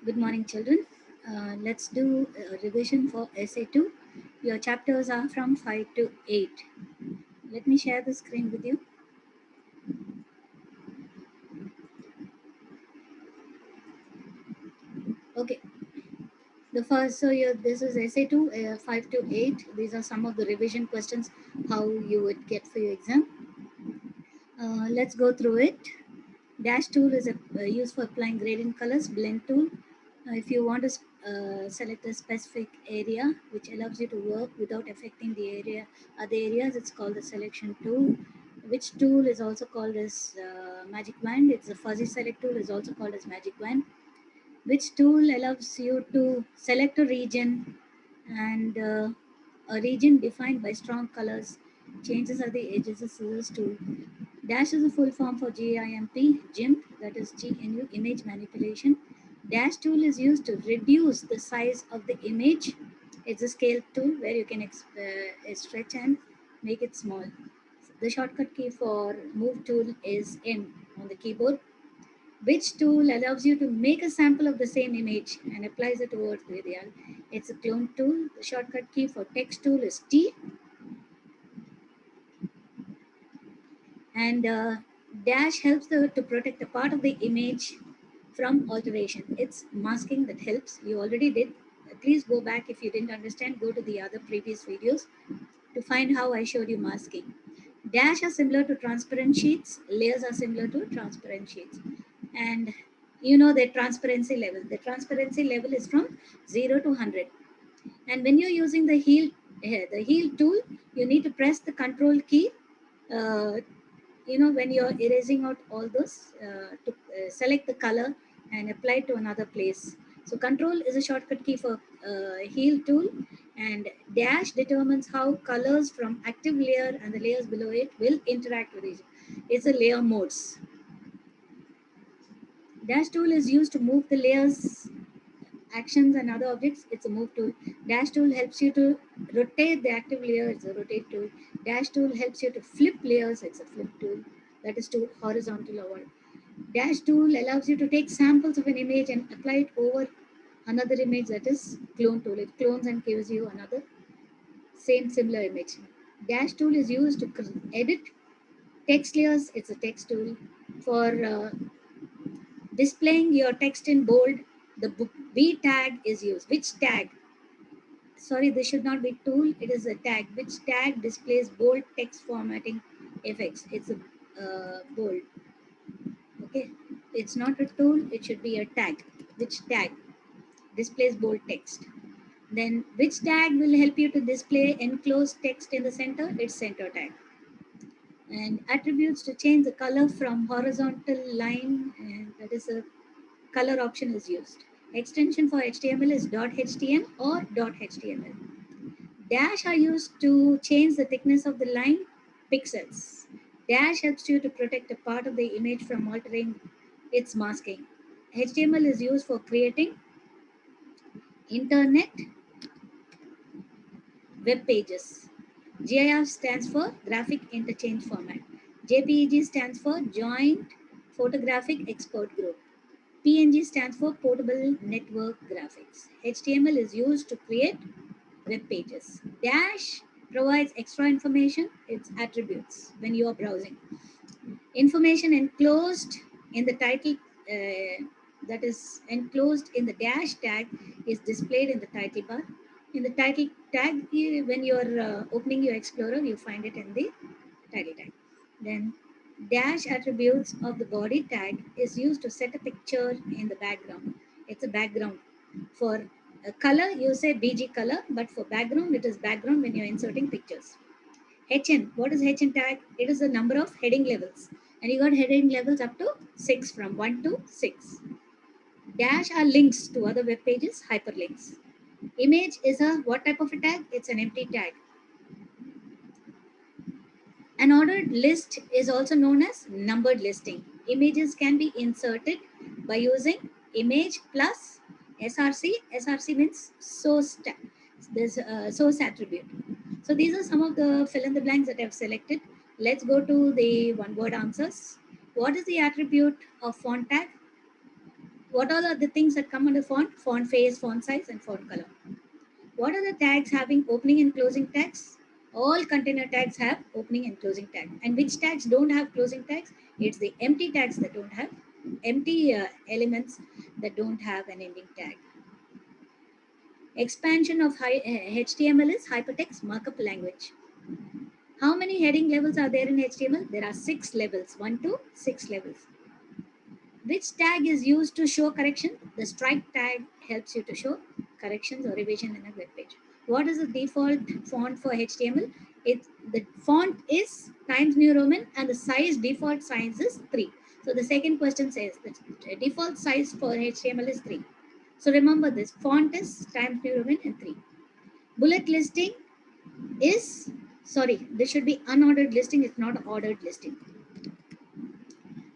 Good morning, children. Let's do a revision for Essay 2. Your chapters are from 5 to 8. Let me share the screen with you. Okay. This is Essay 2, 5 to 8. These are some of the revision questions, how you would get for your exam. Let's go through it. Dash tool is used for applying gradient colors. Blend tool, if you want to select a specific area which allows you to work without affecting the area other areas, it's called the selection tool. Which tool is also called as magic wand. It's a fuzzy select tool, is also called as magic wand. Which tool allows you to select a region and a region defined by strong colors. Changes at the edges of scissors tool. Dash is a full form for GIMP, that is GNU, image manipulation. Dash tool is used to reduce the size of the image. It's a scale tool where you can stretch and make it small. The shortcut key for move tool is M on the keyboard. Which tool allows you to make a sample of the same image and applies it over the area? It's a clone tool. The shortcut key for text tool is T. And dash helps to protect a part of the image from alteration. It's masking that helps. You already did. Please go back if you didn't understand. Go to the other previous videos to find how I showed you masking. Dash are similar to transparent sheets. Layers are similar to transparent sheets. And you know their transparency level. The transparency level is from 0 to 100. And when you're using the heal tool, you need to press the control key uh, when you're erasing out all those to select the color and apply to another place. So control is a shortcut key for heal tool, and dash determines how colors from active layer and the layers below it will interact with each other. It's a layer modes. Dash tool is used to move the layers, actions and other objects. It's a move tool. Dash tool helps you to rotate the active layer. It's a rotate tool. Dash tool helps you to flip layers. It's a flip tool. That is to horizontal over. Dash tool allows you to take samples of an image and apply it over another image. That is clone tool. It clones and gives you another same similar image. Dash tool is used to edit text layers. It's a text tool. For displaying your text in bold, the B tag is used. Which tag? Sorry, this should not be tool. It is a tag. Which tag displays bold text formatting effects? It's a bold. Okay, it's not a tool. It should be a tag. Which tag displays bold text? Then which tag will help you to display enclosed text in the center? It's center tag. And attributes to change the color from horizontal line, and that is a color option is used. Extension for HTML is .htm or .html. Dash are used to change the thickness of the line pixels. Dash helps you to protect a part of the image from altering its masking. HTML is used for creating internet web pages. GIF stands for graphic interchange format. JPEG stands for joint photographic export group. PNG stands for portable network graphics. HTML is used to create web pages. Dash provides extra information, its attributes when you are browsing. Information enclosed in the title, that is enclosed in the dash tag, is displayed in the title bar. In the title tag, when you're opening your Explorer, you find it in the title tag. Then dash attributes of the body tag is used to set a picture in the background. It's a background. For a color, you say BG color, but for background, it is background when you're inserting pictures. HN, what is HN tag? It is the number of heading levels. And you got heading levels up to 6, from 1 to 6. Dash are links to other web pages, hyperlinks. Image is a what type of a tag? It's an empty tag. An ordered list is also known as numbered listing. Images can be inserted by using image plus SRC. SRC means source tag. This source attribute. So these are some of the fill in the blanks that I've selected. Let's go to the one word answers. What is the attribute of font tag? What all are the things that come under font? Font face, font size, and font color. What are the tags having opening and closing tags? All container tags have opening and closing tag. And which tags don't have closing tags? It's the empty tags that don't have empty elements that don't have an ending tag. Expansion of HTML is hypertext markup language. How many heading levels are there in HTML? There are 6 levels, 1 to 6 levels. Which tag is used to show correction? The strike tag helps you to show corrections or revision in a web page. What is the default font for HTML? The font is Times New Roman and the size default size is 3. So the second question says the default size for HTML is 3. So remember this, font is Times New Roman and 3. Bullet listing is, sorry, this should be unordered listing, it's not ordered listing.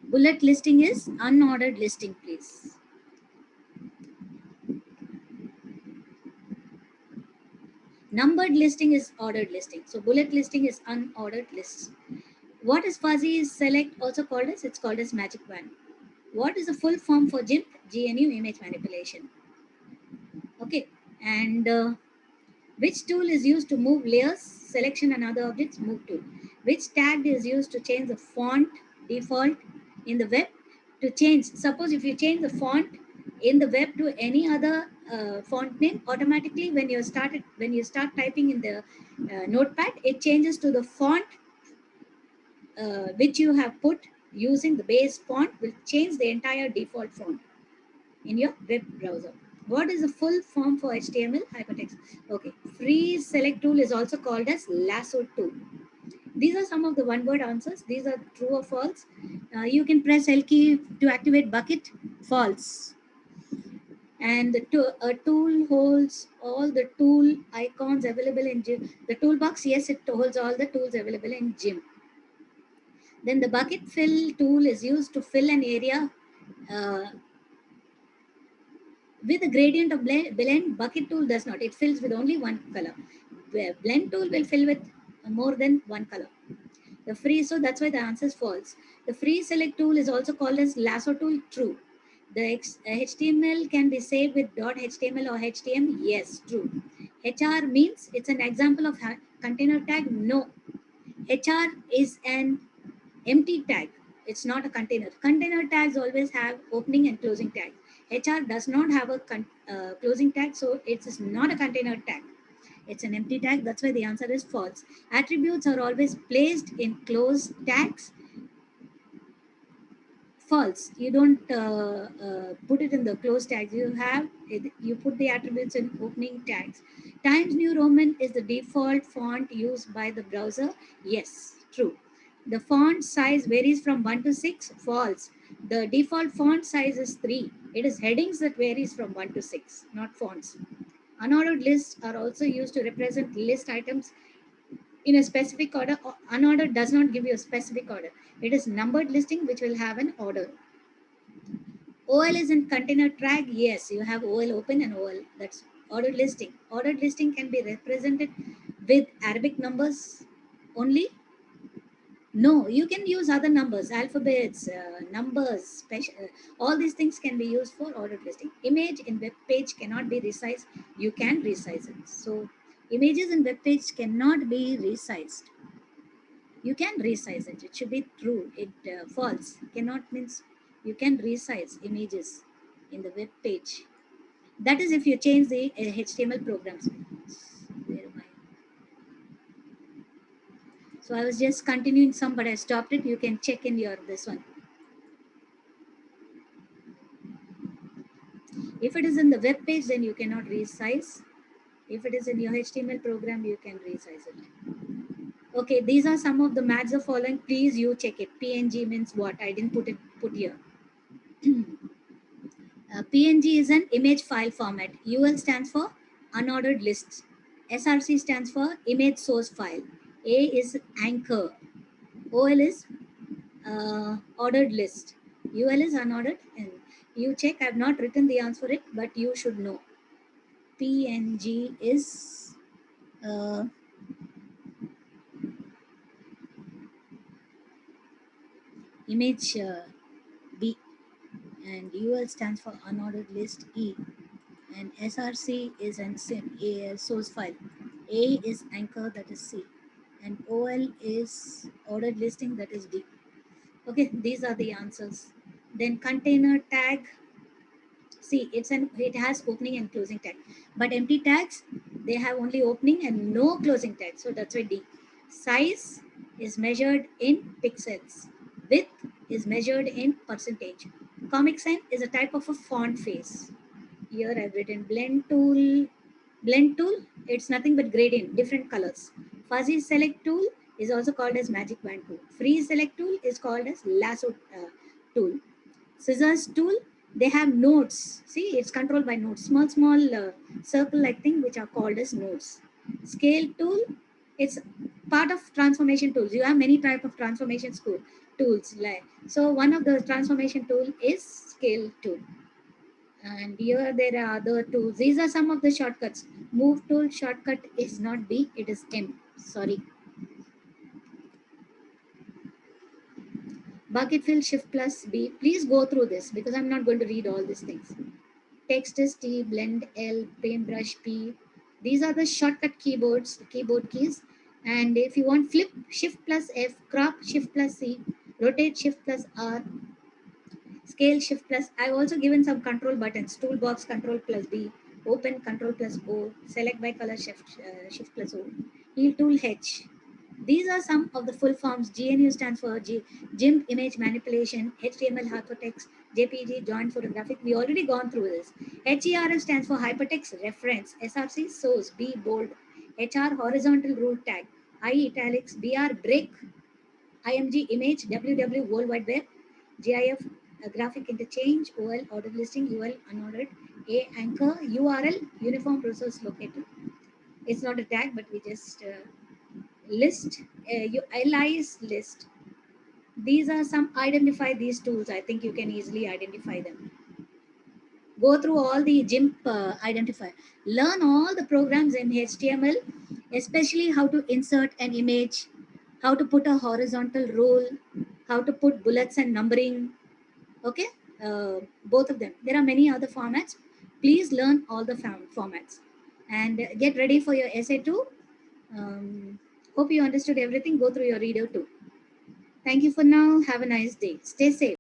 Bullet listing is unordered listing, please. Numbered listing is ordered listing. So bullet listing is unordered lists. What is fuzzy select also called as? It's called as magic wand. What is the full form for GIMP? GNU image manipulation. Okay. And which tool is used to move layers, selection and other objects? Move tool. Which tag is used to change the font default in the web? To change, suppose if you change the font in the web to any other font name, automatically when you start typing in the notepad, it changes to the font which you have put using the base font will change the entire default font in your web browser. What is the full form for HTML? Hypertext. Okay. Free select tool is also called as lasso tool. These are some of the one word answers. These are true or false. You can press L key to activate bucket. False. And a tool holds all the tool icons available in GIMP. The toolbox, yes, it holds all the tools available in GIMP. Then the bucket fill tool is used to fill an area uh, with a gradient of blend. Bucket tool does not. It fills with only one color. Blend tool will fill with more than one color. The free, so that's why the answer is false. The free select tool is also called as lasso tool. True. The HTML can be saved with .html or HTML. Yes, true. HR means it's an example of container tag. No. HR is an empty tag. It's not a container. Container tags always have opening and closing tags. HR does not have a closing tag, so it is not a container tag. It's an empty tag. That's why the answer is false. Attributes are always placed in closed tags. False. You don't put it in the closed tags. You put the attributes in opening tags. Times New Roman is the default font used by the browser. Yes, true. The font size varies from 1 to 6. False. The default font size is 3. It is headings that varies from 1 to 6, not fonts. Unordered lists are also used to represent list items in a specific order. Unordered does not give you a specific order. It is numbered listing which will have an order. OL is in container tag. Yes, you have OL open and OL. That's ordered listing. Ordered listing can be represented with Arabic numbers only. No, you can use other numbers, alphabets, numbers, special. All these things can be used for ordered listing. Image in web page cannot be resized. You can resize it. So images in web page cannot be resized. You can resize it. It should be true. It false. Cannot means you can resize images in the web page. That is if you change the HTML programs. Where am I? So I was just continuing some, but I stopped it. You can check in your this one. If it is in the web page, then you cannot resize. If it is in your HTML program, you can resize it. Okay, these are some of the maths of following. Please you check it. PNG means what? I didn't put here. PNG is an image file format. UL stands for unordered lists. SRC stands for image source file. A is anchor. OL is ordered list. UL is unordered. And you check. I have not written the answer for it, but you should know. PNG is image B. and UL stands for unordered list, E, and SRC is an a source file. A is anchor, that is C, and OL is ordered listing, that is D. Okay, these are the answers. Then container tag, see, it has opening and closing tag, but empty tags, they have only opening and no closing tag, so that's why D. Size is measured in pixels. Width is measured in percentage. Comic Sign is a type of a font face. Here I've written blend tool. Blend tool, it's nothing but gradient, different colors. Fuzzy select tool is also called as magic wand tool. Freeze select tool is called as lasso tool. Scissors tool, they have nodes. See, it's controlled by nodes. Small circle-like thing which are called as nodes. Scale tool, it's part of transformation tools. You have many type of transformation tools. Like, so one of the transformation tool is scale tool. And here there are other tools. These are some of the shortcuts. Move tool shortcut is not B, it is M. Sorry. Bucket fill shift plus B. Please go through this because I'm not going to read all these things. Text is T, blend L, paintbrush P. These are the shortcut keyboards, the keyboard keys. And if you want flip, shift plus F, crop, shift plus C, rotate, shift plus R, scale, shift plus. I've also given some control buttons, toolbox, control plus B, open, control plus O, select by color, shift plus O, heal tool H. These are some of the full forms. GNU stands for GIMP image manipulation, HTML hypertext, JPG joint photographic. We already gone through this. HERF stands for hypertext reference, SRC source, B bold, HR horizontal rule tag, I italics, BR break, IMG image, WW World Wide Web, GIF graphic interchange, OL order listing, UL unordered, A anchor, URL uniform resource locator. It's not a tag, but we just list, LI's list. These are some, identify these tools. I think you can easily identify them. Go through all the GIMP identifier. Learn all the programs in HTML, especially how to insert an image, how to put a horizontal rule, how to put bullets and numbering. Okay, both of them. There are many other formats. Please learn all the formats and get ready for your essay too. Hope you understood everything. Go through your reader too. Thank you for now. Have a nice day. Stay safe.